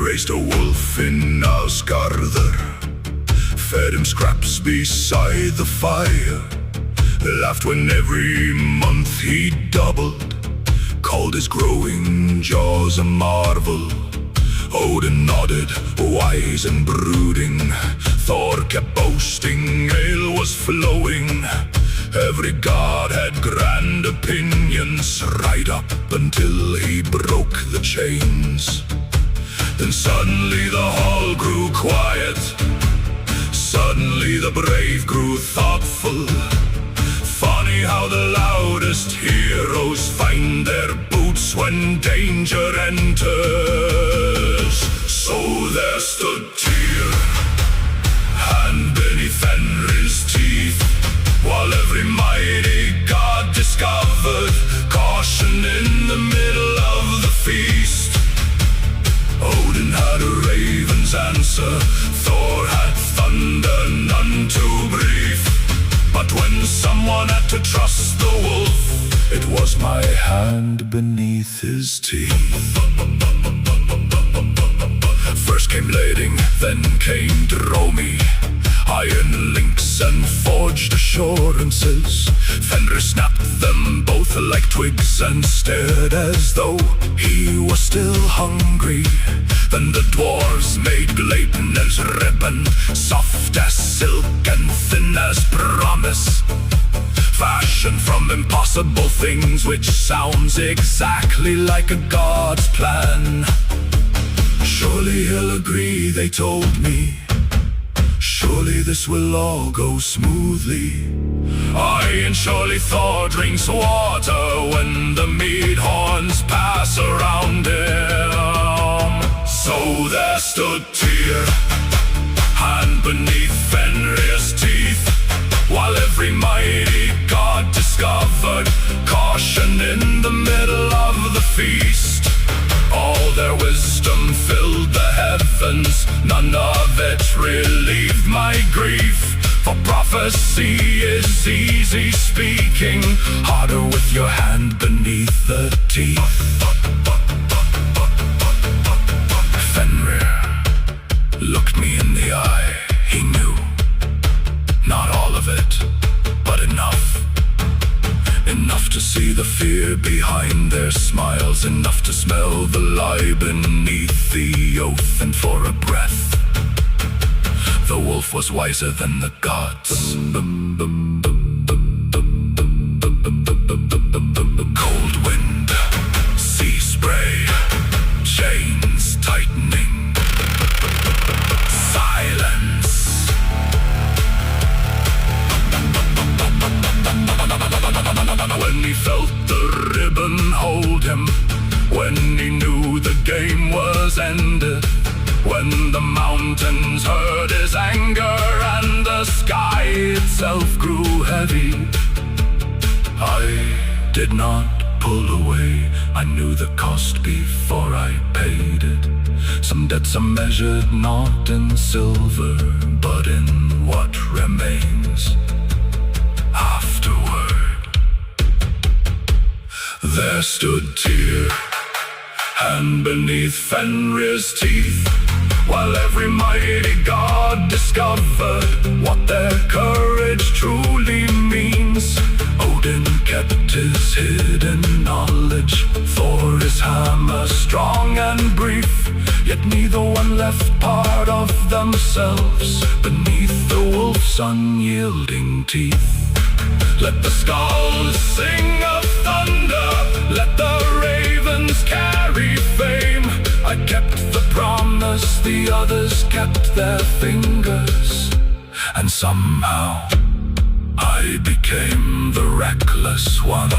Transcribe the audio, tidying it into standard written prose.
raised a wolf in Asgardr, fed him scraps beside the fire, laughed when every month he doubled, called his growing jaws a marvel. Odin nodded, wise and brooding. Thor kept boasting, ale was flowing. Every god had grand opinions, right up until he broke the chains. Then suddenly the hall grew quiet. Suddenly the brave grew thoughtful. Funny how the loudest heroes find their boots when danger enters. So there stood Týr, hand beneath Fenrir's teeth, while every mighty god discovered caution in the middle of the feast. Odin had a raven's answer, Thor had thunder, none too brief. But when someone had to trust the wolf, it was my hand beneath his teeth. First came lading, then came Dromi, iron links and forged assurances. Fenrir snapped them both like twigs and stared as though he was still hungry. Then the dwarves made Gleipnir's ribbon, soft as silk and thin as promise, fashioned from impossible things, which sounds exactly like a god's plan. Surely he'll agree, they told me. Surely this will all go smoothly. Aye, and surely Thor drinks water when the mead horns pass around him. So there stood Týr, hand beneath Fenrir's teeth, while every mighty god discovered caution in the middle of the feast. All their wisdom filled the heavens, none of it relieved my grief. For prophecy is easy speaking, harder with your hand beneath the teeth. Fenrir looked me in the eye, he knew. Not all of it, but enough. Enough to see the fear behind their smiles, enough to smell the lie beneath the oath. And for a breath, the wolf was wiser than the gods. Cold wind, sea spray, chains tightening, silence. When he felt the ribbon hold him, when he knew the game was ended, when the mountains heard his anger and the sky itself grew heavy, I did not pull away. I knew the cost before I paid it. Some debts are measured not in silver, but in what remains afterward. There stood Týr, hand beneath Fenrir's teeth, while every mighty god discovered what their courage truly means. Odin kept his hidden knowledge, Thor his hammer strong and brief, yet neither one left part of themselves beneath the wolf's unyielding teeth. Let the skulls sing of thunder, let the ravens carry fame. I kept the promise, the others kept their fingers, and somehow I became the reckless one.